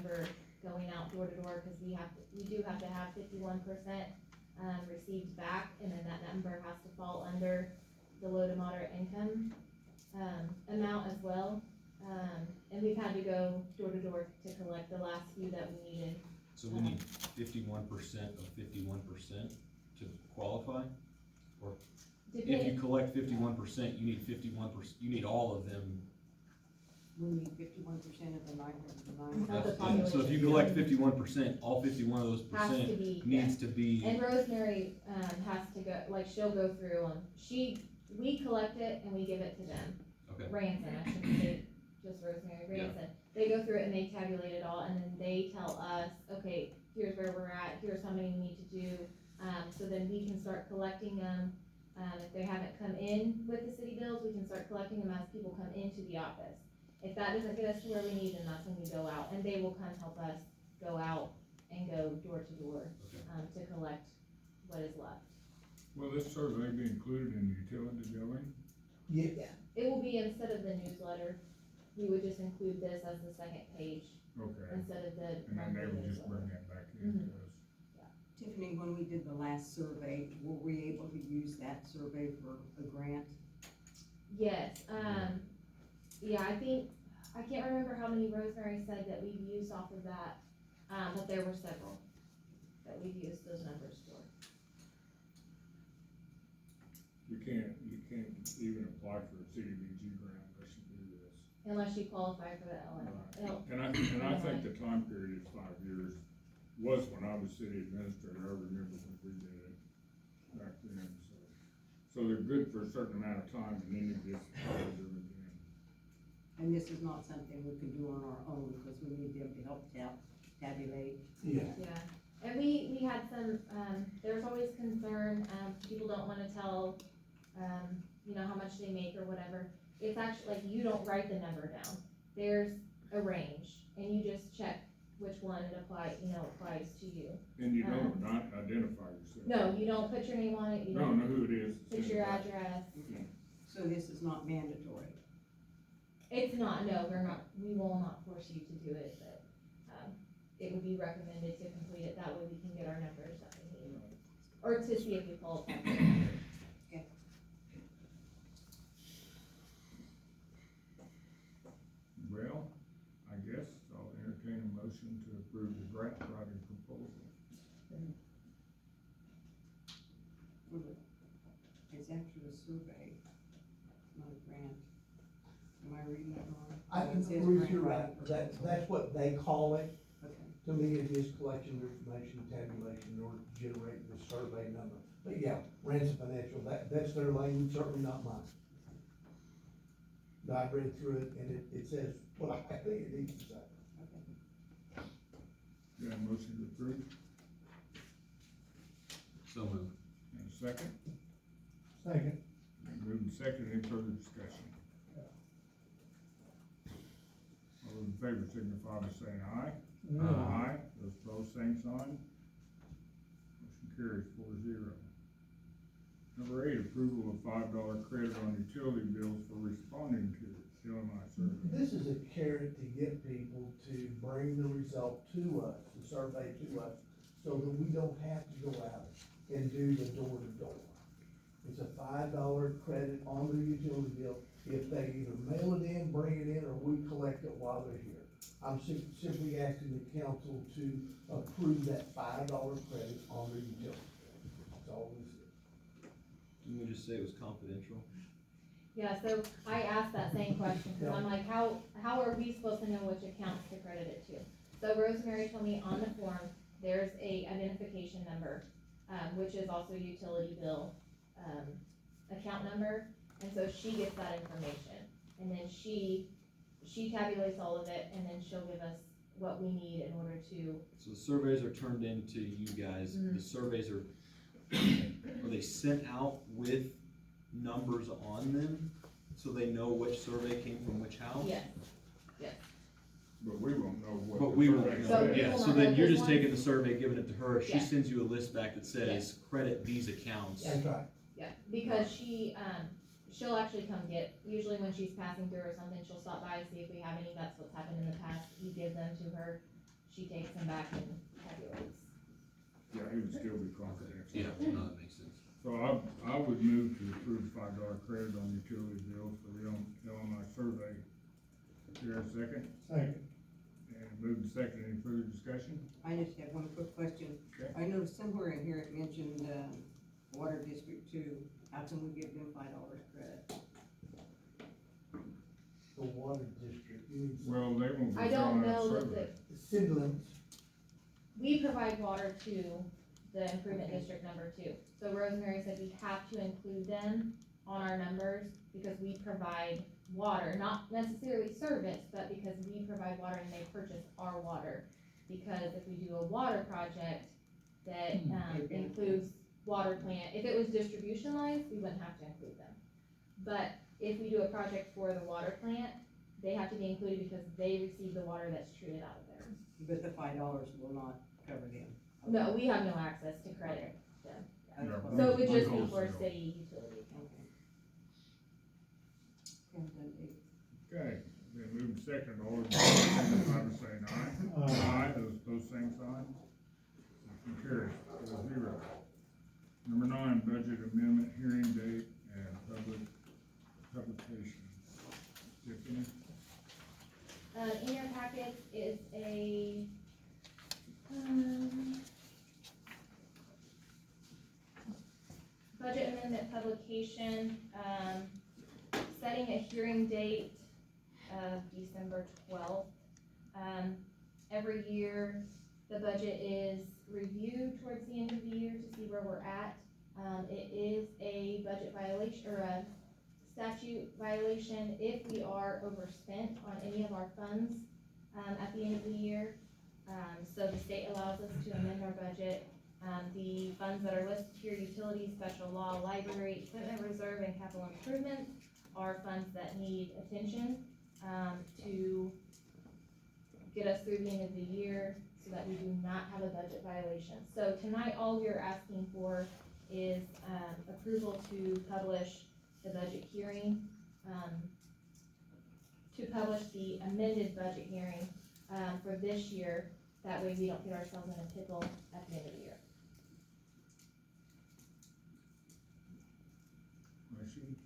number going out door to door, cause we do have to have 51%, received back, and then that number has to fall under the low to moderate income, amount as well. And we've had to go door to door to collect the last few that we needed. So we need 51% of 51% to qualify? Or if you Depend, collect 51%, you need 51%, you need all of them. We need 51% of the 909. Of the So if population. you collect 51%, all 51 of those has to percent be, needs to be, and Rosemary, has to go, like, she'll go through them. We collect it and we give it to them. okay, Ransom, I shouldn't say just Rosemary, Yeah. Ransom. They go through it and they tabulate it all, and then they tell us, okay, here's where we're at, here's how many we need to do. So then we can start collecting them. If they haven't come in with the city bills, we can start collecting them as people come into the office. If that doesn't get us to where we need, then that's when we go out, and they will come help us go out and go door to door, Okay. to collect what is left. Will this survey be included in utility billing? Yes. It will be instead of the newsletter, we would just include this as the second page Okay, instead of the and then they monthly would just bring newsletter. that back in to us. Tiffany, when we did the last survey, were we able to use that survey for a grant? Yes, yeah, I can't remember how many Rosemary said that we've used off of that, but there were several that we've used those numbers for. You can't even apply for a CDBG grant unless you do this. Unless you qualify for the LM. Right. And I think the time period is 5 years, was when I was city administrator, I remember when we did it back then, so. So they're good for a certain amount of time, and then you just do it again. And this is not something we can do on our own, because we need them to help tabulate. Yeah. Yeah, and we had some, there's always concern, people don't wanna tell, you know, how much they make or whatever. It's actually, like, you don't write the number down, there's a range, and you just check which one it applies to you. And you don't not identify yourself. No, you don't put your name on it, you You don't know don't who it is. put your address. So this is not mandatory. It's not, no, we will not force you to do it, but, it would be recommended to complete it, that way we can get our numbers that we need. Or to see if we qualify for the numbers. Well, I guess I'll entertain a motion to approve the grant writing proposal. It's actually a survey, not a grant. Am I reading that wrong? I It can says prove grant you're right, writing proposal. that's what they call it. Okay. To me, it is collection of information, tabulation, in order to generate the survey number. But yeah, Ransom Financial, that's their language, certainly not mine. But I read through it, and it says what I think it needs to say. Okay. Got a motion to approve, so moved. and a second? Second. Moving second, any further discussion? All those in favor signify by saying aye. Aye. Those opposed, same sign. Motion carries 4-0. Number 8, approval of $5 credit on utility bills for responding to LMI survey. This is a carrot to get people to bring the result to us, the survey to us, so that we don't have to go out and do the door to door. It's a $5 credit on their utility bill if they either mail it in, bring it in, or we collect it while they're here. I'm simply asking the council to approve that $5 credit on their utility bill. That's all this is. Didn't we just say it was confidential? Yeah, so I asked that same question, cause I'm like, how are we supposed to know which accounts to credit it to? So Rosemary told me on the form, there's a identification number, which is also a utility bill, account number, and so she gets that information. And then she tabulates all of it, and then she'll give us what we need in order to, So the surveys are turned into you guys, the surveys are they sent out with numbers on them, so they know which survey came from which house? yes, But we won't know what. But the we won't survey know, So says. we yeah, will so not then know you're this just one? taking the survey, giving it to her, she Yeah. sends you a list back that says, credit these accounts. That's right. yeah, because she'll actually come usually when she's passing through or something, she'll stop by and see if we have any, that's what's happened in the past, you give them to her, she takes them back and tabulates. Yeah, he would still be confidential. Yeah, no, that makes sense. So I would move to approve $5 credit on utility bills for the Illinois survey. Is there a second? Second. And moved and second, any further discussion? I just have one quick question. Okay. I noticed somewhere in here it mentioned, Water District Two, how can we give them $5 credit? The water district, you need Well, they won't be I don't filling out know that survey. city limits. we provide water to the improvement district number 2. So Rosemary said we have to include them on our numbers because we provide water, not necessarily service, but because we provide water and they purchase our water. Because if we do a water project that, includes water plant, if it was distribution lines, we wouldn't have to include them. But if we do a project for the water plant, they have to be included because they receive the water that's treated out of there. But the $5 will not cover them. No, we have no access to credit them. That's Yeah, what So I- it would just be for Wholesale. city utility accounts. Okay. Okay, then moved and second, all those in favor, signify by saying aye. Aye, those opposed, same sign. Motion carries 4-0. Number 9, budget amendment hearing date and publication. Tiffany? In your packets is a, budget amendment publication, setting a hearing date of December 12th. Every year, the budget is reviewed towards the end of the year to see where we're at. It is a budget violation, or a statute violation if we are overspent on any of our funds, at the end of the year. So the state allows us to amend our budget. The funds that are listed here, utilities, special law, library, equipment reserve, and capital improvements, are funds that need attention, to get us through the end of the year so that we do not have a budget violation. So tonight, all we are asking for is, approval to publish the budget hearing, to publish the amended budget hearing, for this year. That way we don't get ourselves in a pickle at the end of the year. Question?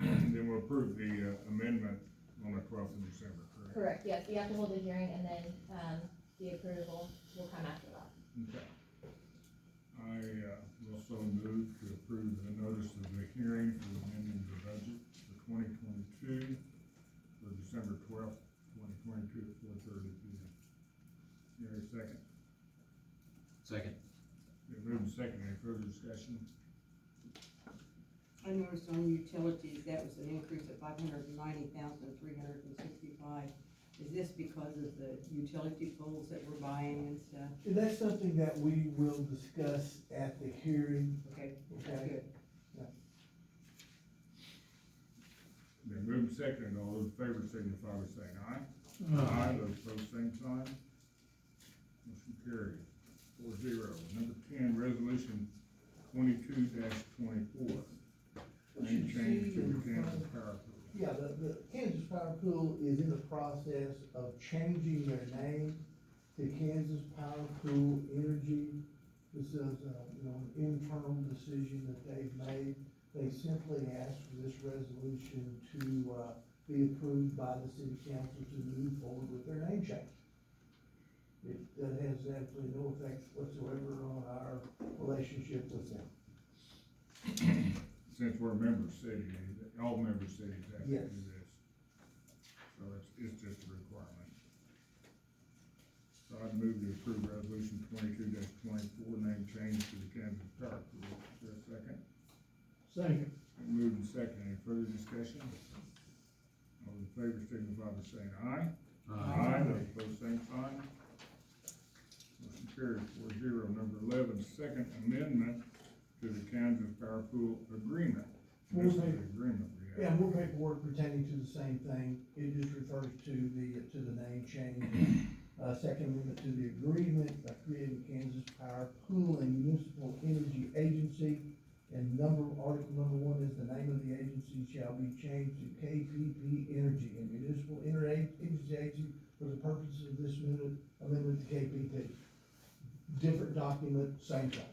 Then we'll approve the amendment on the 12th of December, correct? Correct, yes, we have to hold the hearing and then, the approval will come after that. Okay. I also move to approve the notice of the hearing for amending the budget for 2022 for December 12th, 2022 at 4:30 p.m. Is there a second? Second. Been moved and second, any further discussion? I noticed on utilities, that was an increase of $590,365. Is this because of the utility poles that we're buying and stuff? And that's something that we will discuss at the hearing, Okay, that's okay? good. Been moved and second, all those in favor signify by saying aye. Aye, those opposed, same sign. Motion carries 4-0. Number 10, resolution 22-24. Name change to the Kansas Power Pool. Yeah, the Kansas Power Pool is in the process of changing their name to Kansas Power Pool Energy. This is, an internal decision that they've made. They simply asked for this resolution to, be approved by the city council to move forward with their name change. That has absolutely no effect whatsoever on our relationship with them. Since we're a member city, all member cities have to Yes. do this. So it's just a requirement. So I'd move to approve resolution 22-24, name change to the Kansas Power Pool. Is there a second? Second. Been moved and second, any further discussion? All in favor signify by saying aye. Aye, those opposed, same sign. Motion carries 4-0. Number 11, second amendment to the Kansas Power Pool agreement. This is the agreement we Yeah, have. more paperwork pertaining to the same thing, it just refers to the name change. Second amendment to the agreement by creating Kansas Power Pool and Municipal Energy Agency. And article number 1 is the name of the agency shall be changed to KPP Energy and Municipal different document, same thing.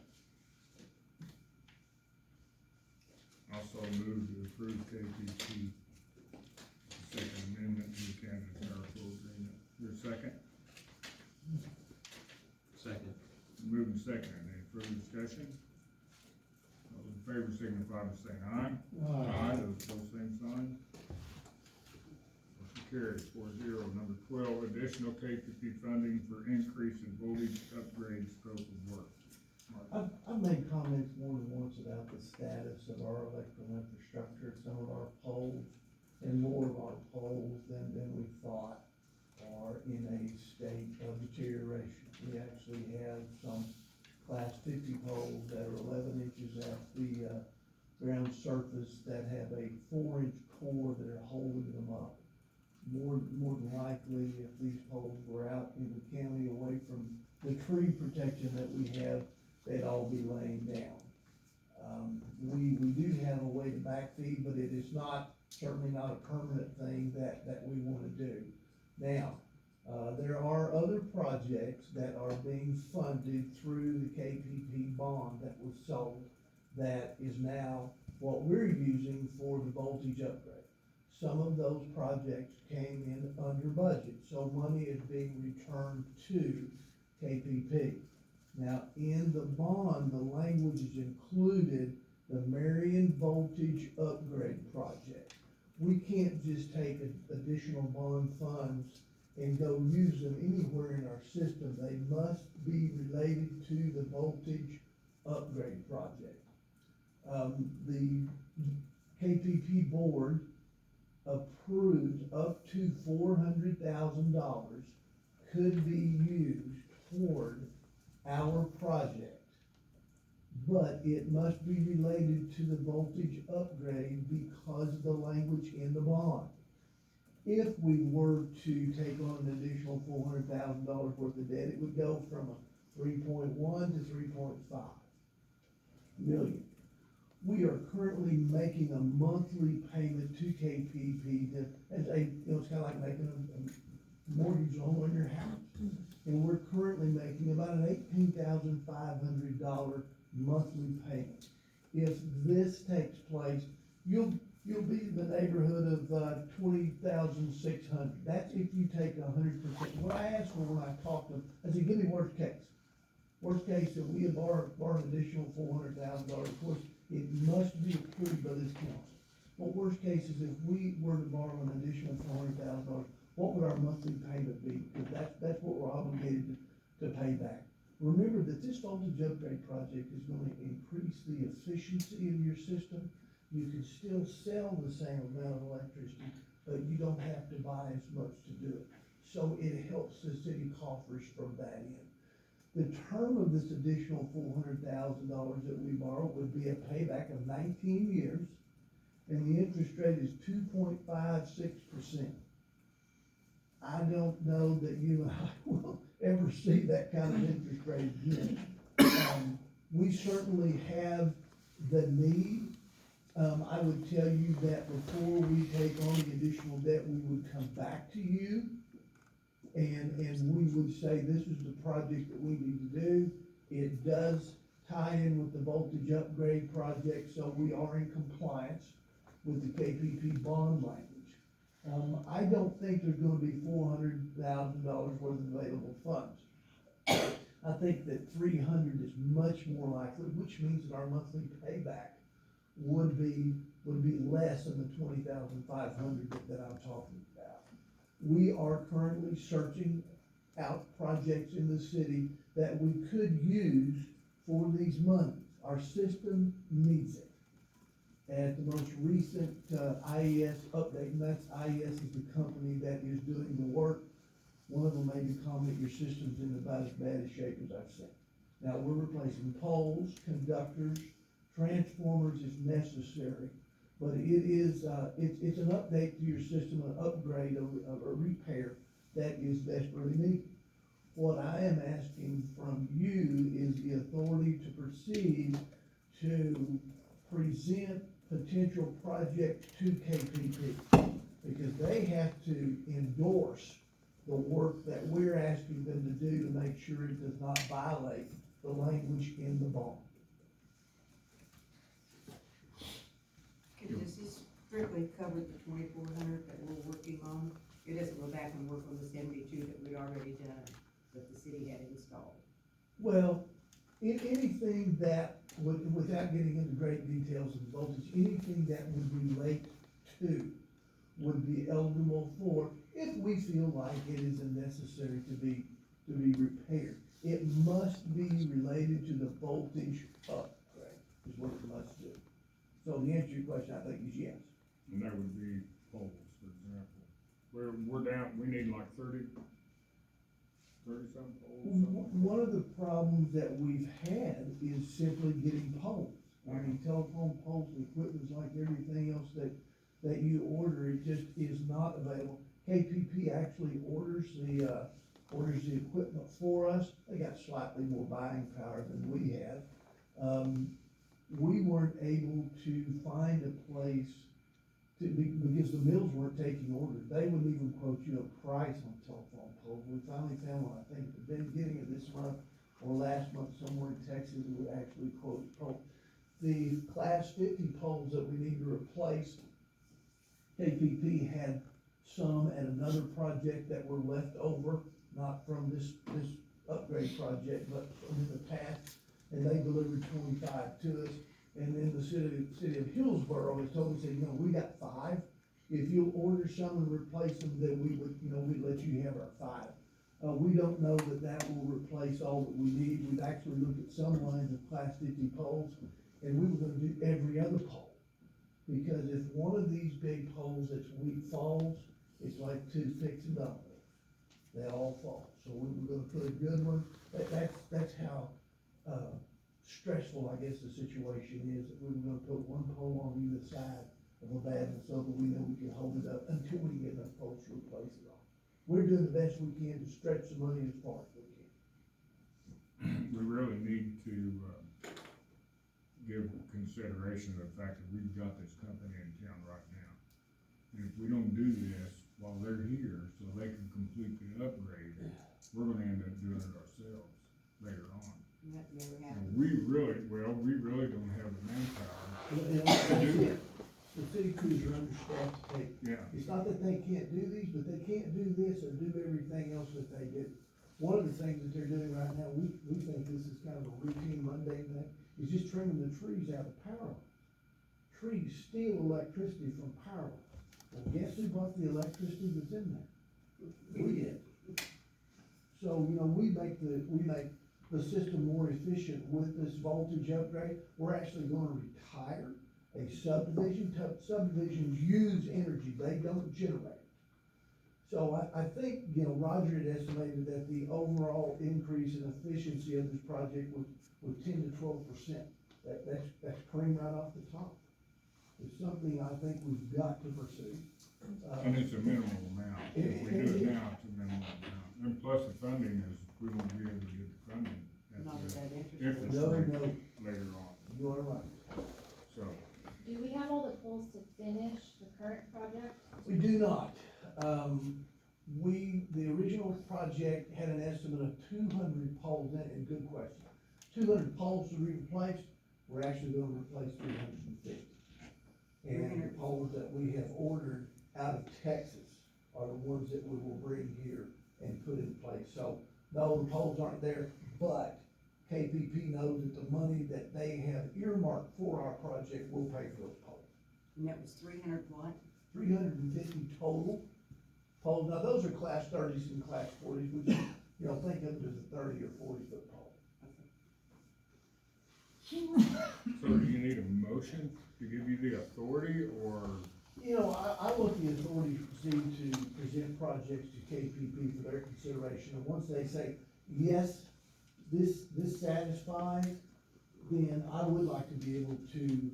Also move to approve KPP, second amendment to the Kansas Power Flow Agreement. Your second? Second. Moving second, any further discussion? All in favor signify by saying aye. Aye. Those opposed, same sign. Motion carries 4-0. Number 12, additional KPP funding for increase in voltage upgrade scope of work. Mark. I've made comments more than once about the status of our electrical infrastructure, some of our poles, and more of our poles than we thought are in a state of deterioration. We actually have some class 50 poles that are 11 inches at the, ground surface that have a 4-inch core that are holding them up. More than likely, if these poles were out in the county away from the tree protection that we have, they'd all be laying down. We do have a way to backfeed, but it is certainly not a permanent thing that we wanna do. Now, there are other projects that are being funded through the KPP bond that was sold, that is now what we're using for the voltage upgrade. Some of those projects came in under budget, so money is being returned to KPP. Now, in the bond, the language is included the Marion Voltage Upgrade Project. We can't just take additional bond funds and go use them anywhere in our system. They must be related to the voltage upgrade project. The KPP board approved up to $400,000 could be used toward our project, but it must be related to the voltage upgrade because of the language in the bond. If we were to take on an additional $400,000 worth of debt, it would go from a 3.1 to 3.5 million. We are currently making a monthly payment to KPP it's kind of like making a mortgage loan on your house. And we're currently making about an $18,500 monthly payment. If this takes place, you'll be in the neighborhood of $20,600. That's if you take 100%. What I asked for when I talked to them, I said, give me worst case. Worst case, if we borrow an additional $400,000, of course, it must be approved by this council. But worst case is if we were to borrow an additional $400,000, what would our monthly payment be? Because that's what we're obligated to pay back. Remember that this voltage upgrade project is going to increase the efficiency of your system. You can still sell the same amount of electricity, but you don't have to buy as much to do it. So it helps the city coffers from that end. The term of this additional $400,000 that we borrow would be a payback of 19 years, and the interest rate is 2.56%. I don't know that you and I will ever see that kind of interest rate again. We certainly have the need. I would tell you that before we take on the additional debt, we would come back to you and we would say, this is the project that we need to do. It does tie in with the voltage upgrade project, so we are in compliance with the KPP bond language. I don't think there's gonna be $400,000 worth of available funds. I think that 300 is much more likely, which means that our monthly payback would be less than the 20,500 that I'm talking about. We are currently searching out projects in the city that we could use for these monies. Our system needs it. At the most recent IES update, and that's IES is the company that is doing the work. One of them made the comment, your system's in about as bad a shape as I've seen. Now, we're replacing poles, conductors, transformers is necessary, but it is, it's an update to your system, an upgrade, a repair that is desperately needed. What I am asking from you is the authority to proceed to present potential projects to KPP, because they have to endorse the work that we're asking them to do to make sure it does not violate the language in the bond. Does this strictly cover the 2,400 that we're working on? It doesn't go back and work on the 72 that we'd already done, that the city had installed. Well, anything that, without getting into great details of voltage, anything that would relate to would be eligible for, if we feel like it is necessary to be repaired. It must be related to the voltage upgrade, is what it must do. So the answer to your question, I think, is yes. And that would be poles, for example. We're down, we need like 30-something poles. One of the problems that we've had is simply getting poles. I mean, telephone poles, and equipment like everything else that you order, it just is not available. KPP actually orders the equipment for us. They got slightly more buying power than we have. We weren't able to find a place because the mills weren't taking orders. They wouldn't even quote you a price on telephone poles. We finally found one, I think, at the beginning of this month or last month, somewhere in Texas, that would actually quote poles. The Class 50 poles that we need to replace, KPP had some at another project that were left over, not from this upgrade project, but from in the past, and they delivered 25 to us. And then the city of Hillsborough has told us, you know, we got 5. If you'll order some and replace them, then we would, you know, we'd let you have our 5. We don't know that will replace all that we need. We've actually looked at some lines of Class 50 poles, and we were gonna do every other pole. Because if one of these big poles that's weak falls, it's like 2 fixing dominoes. They all fall. So we were gonna put a good one. That's how, stressful, I guess, the situation is, that we were gonna put one pole on either side of a bad one so that we know we can hold it up until we get enough poles to replace it all. We're doing the best we can to stretch the money as far as we can. We really need to, give consideration to the fact that we've got this company in town right now. And if we don't do this while they're here, so they can complete the upgrade, we're gonna end up doing it ourselves later on. And that never And happened. we really don't have the manpower. The city crews are understaffed to take. Yeah. It's not that they can't do these, but they can't do this or do everything else that they do. One of the things that they're doing right now, we think this is kind of a routine, mundane thing, is just trimming the trees out of power lines. Trees steal electricity from power lines. Well, guess who bought the electricity that's in there? We did. So, you know, we make the system more efficient with this voltage upgrade. We're actually gonna retire a subdivision. Subdivisions use energy, they don't generate. So I think, you know, Roger had estimated that the overall increase in efficiency of this project was 10 to 12%. That's cream right off the top. It's something I think we've got to pursue. And it's a minimal amount. If we do it now, it's a minimal amount. And plus the funding is, we won't be able to get the funding Not at with the that interest interest rate. No, rate later on, You are right. so. Do we have all the poles to finish the current project? We do not. The original project had an estimate of 200 poles in it, and good question. 200 poles to be replaced, we're actually gonna replace 350. And the poles that we have ordered out of Texas are the ones that we will bring here and put in place. So, no, the poles aren't there, but KPP knows that the money that they have earmarked for our project will pay for those poles. And that was 300 what? 350 total poles. Now, those are class 30s and class 40s, which, you know, think of it as a 30 or 40-foot pole. So do you need a motion to give you the authority, or? You know, I want the authority to proceed to present projects to KPP for their consideration, and once they say, yes, this satisfies, then I would like to be able to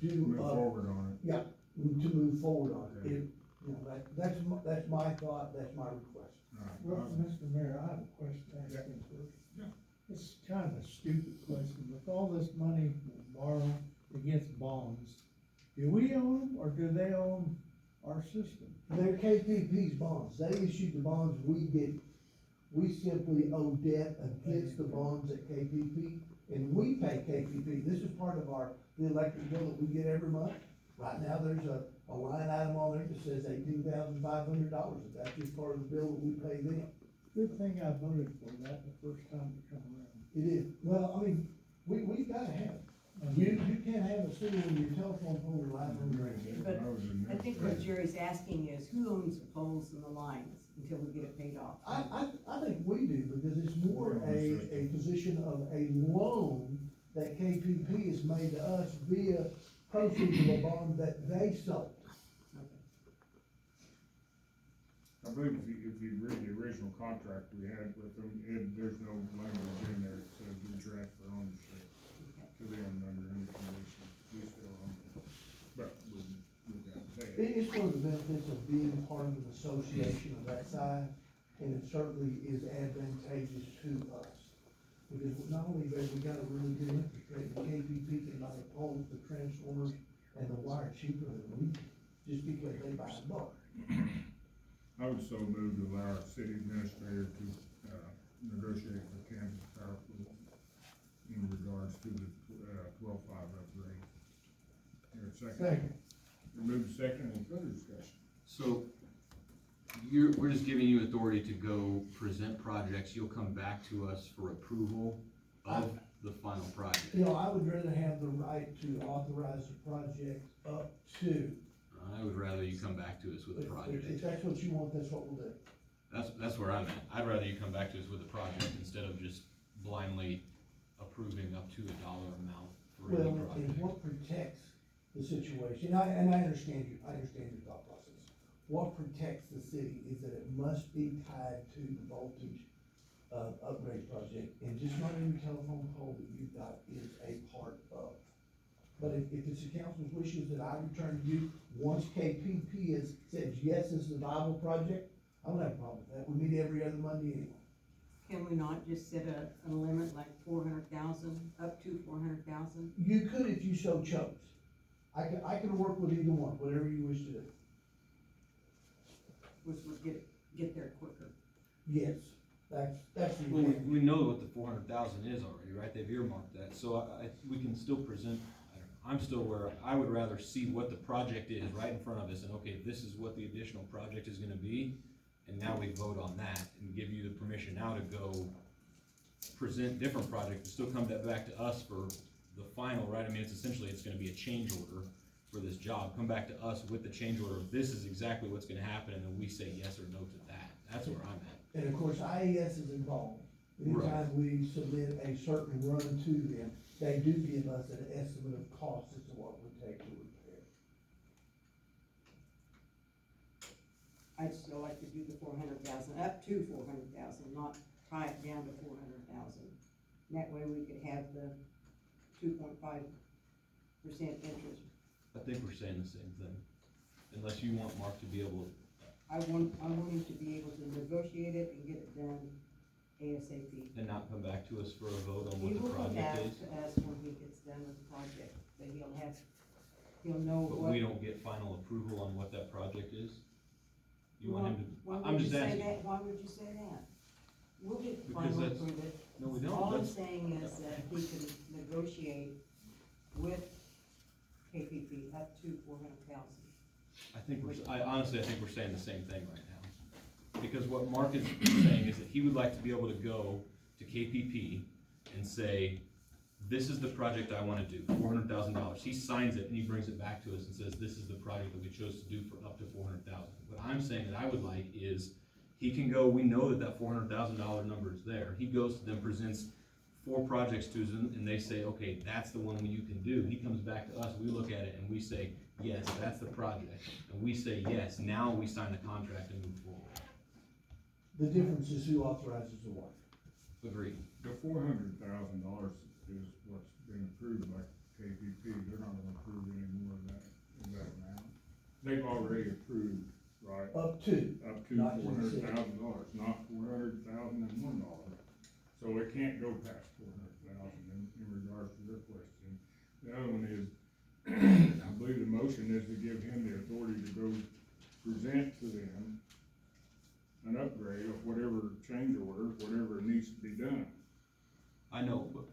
do. Move forward on it. Yeah, to move forward on it. Okay. You know, that's my thought, that's my request. Well, Mr. Mayor, I have a question to ask him first. Yeah. It's kind of a stupid question. With all this money borrowed against bonds, do we own them or do they own our system. They're KPP's bonds, they issued the bonds, we simply owe debt against the bonds at KPP, and we pay KPP, this is part of the electric bill that we get every month. Right now, there's a line item on there that says $18,500, that's just part of the bill that we pay them. Good thing I voted for that the first time it come around. It is, well, I mean, we gotta have it. You can't have a city when your telephone pole or line on drain. But I think what Jerry's asking is, who owns the poles and the lines until we get it paid off? I think we do, because it's more a position of a loan that KPP has made to us via proceeds of a bond that they sold. I believe if you read the original contract we had with them, there's no language in there that says we transfer ownership to them under any condition. We still own it, but we got to pay it. It's one of the benefits of being part of an association of that size, and it certainly is advantageous to us. Because not only have we got a really good interest rate, but KPP can buy the poles, the transformers, and the wire cheaper than we can, just because they buy in bulk. I would so move to allow our city administrator to, negotiate with Kansas Power Pool in regards to the, 12.5 upgrade. Here, a second. Second. Remove second, any further discussion? So, we're just giving you authority to go present projects, you'll come back to us for approval of the final project. You know, I would rather have the right to authorize the project up to. I would rather you come back to us with a If project. that's what you want, that's what we'll do. That's where I'm at. I'd rather you come back to us with a project instead of just blindly approving up to a dollar amount for any Well, and project. what protects the situation, and I understand your thought process. What protects the city is that it must be tied to the voltage, upgrade project, and just not every telephone pole that you've got is a part of. But if it's the council's wishes that I return to you, once KPP has said, yes, this is a viable project, I don't have a problem with that, we meet every other Monday anyway. Can we not just set a limit like 400,000, up to 400,000? You could if you so chose. I can work with either one, whatever you wish to do. Which would get there quicker. Yes, that's the Well, intent. we know what the 400,000 is already, right? They've earmarked that, so we can still present, I don't know, I'm still where, I would rather see what the project is right in front of us, and okay, this is what the additional project is gonna be, and now we vote on that, and give you the permission now to go present different projects, and still come back to us for the final, right? I mean, it's gonna be a change order for this job, come back to us with the change order, this is exactly what's gonna happen, and then we say yes or no to that, that's where I'm at. And of course, IAS is involved. Anytime we submit a certain run to them, they do give us an estimate of cost as to what it would take to repair. I'd still like to do the 400,000, up to 400,000, not tie it down to 400,000. That way we could have the 2.5% interest. I think we're saying the same thing, unless you want Mark to be able to. I want him to be able to negotiate it and get it done ASAP. And not come back to us for a vote on He what will the come back project is, to us when he gets done with the project, but he'll know but what. we don't get final approval on what that project is? You want him to, Why I'm would you just say asking. that? Why would you say that? We'll get Because final that's- approval. No, we don't, All I'm that's, saying is that he can negotiate with KPP up to 400,000. I honestly think we're saying the same thing right now. Because what Mark is saying is that he would like to be able to go to KPP and say, this is the project I wanna do, $400,000. He signs it and he brings it back to us and says, this is the project that we chose to do for up to 400,000. What I'm saying that I would like is, he can go, we know that $400,000 number is there. He goes to them, presents 4 projects to them, and they say, okay, that's the one you can do. He comes back to us, we look at it and we say, yes, that's the project. And we say, yes, now we sign the contract and move forward. The difference is who authorizes the what. Agreed. The $400,000 is what's been approved by KPP, they're not gonna approve any more of that, amount. They've already approved, right, Up to, up to Not to the $400,000, not $400,001. So it can't go past 400,000 in regards to your question. The other one is, I believe the motion is to give him the authority to go present to them an upgrade of whatever change order, whatever needs to be done. I know, but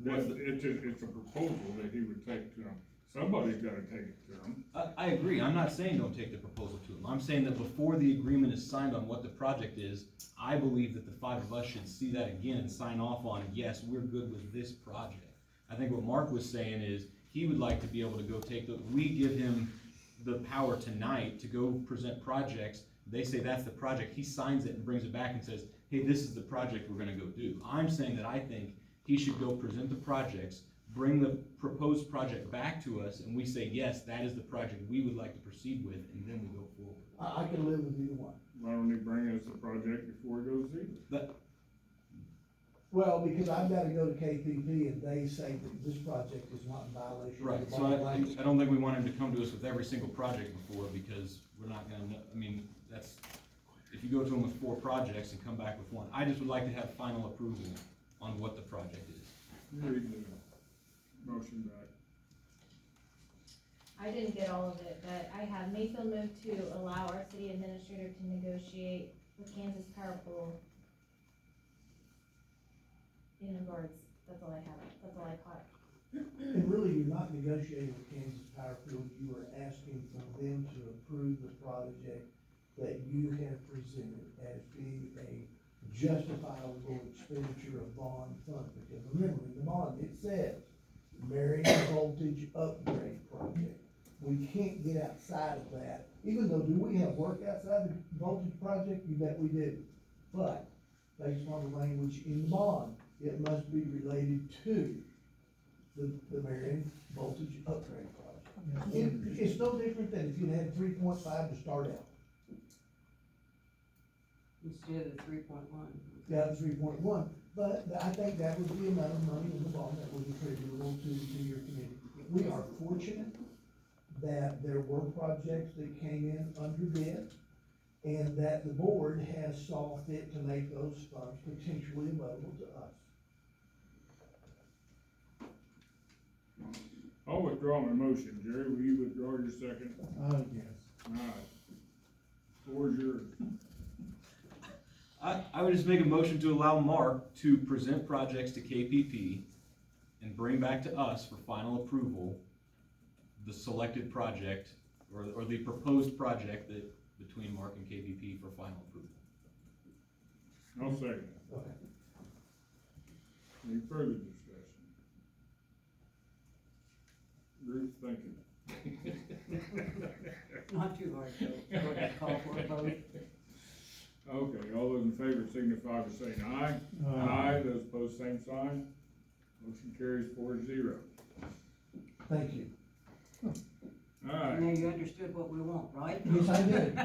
It's a proposal that he would take to them. Somebody's gotta take it to them. I agree, I'm not saying don't take the proposal to them, I'm saying that before the agreement is signed on what the project is, I believe that the five of us should see that again and sign off on, yes, we're good with this project. I think what Mark was saying is, he would like to be able to go we give him the power tonight to go present projects, they say that's the project, he signs it and brings it back and says, hey, this is the project we're gonna go do. I'm saying that I think he should go present the projects, bring the proposed project back to us, and we say, yes, that is the project we would like to proceed with, and then we go forward. I can live with either one. Why don't he bring us the project before he goes either? Well, because I've gotta go to KPP and they say that this project is not in violation of Right, the so bond language. I don't think we want him to come to us with every single project before, because we're not gonna know, I mean, that's, if you go to him with 4 projects and come back with 1, I just would like to have final approval on what the project is. You read the motion back. I didn't get all of it, but I have Mayfield move to allow our city administrator to negotiate with Kansas Power Pool in regards, that's all I have, that's all I caught. And really, you're not negotiating with Kansas Power Field, you are asking for them to approve the project that you have presented as being a justifiable expenditure of bond funds. Because remember, in the bond, it says, Marion Voltage Upgrade Project. We can't get outside of that, even though, do we have work outside the voltage project? You bet we do. But, based on the language in the bond, it must be related to the Marion Voltage Upgrade Project. It's no different than if you had 3.5 to start out. Instead of 3.1. Yeah, 3.1, but I think that would be amount of money in the bond that was attributable to your community. We are fortunate that there were projects that came in under bid, and that the board has saw fit to make those funds potentially available to us. I'll withdraw my motion. Jerry, will you withdraw your second? Yes. Alright. Floor's yours. I would just make a motion to allow Mark to present projects to KPP and bring back to us for final approval the selected project, or the proposed project that, between Mark and KPP for final approval. I'll second it. Okay. Any further discussion? Ruth, thinking. Not too hard, though. Go ahead, call for a vote. Okay, all those in favor signify by saying aye. Aye, those opposed, same sign. Motion carries 4-0. Thank you. Alright, Now you understood what we want, right? Yes, I did.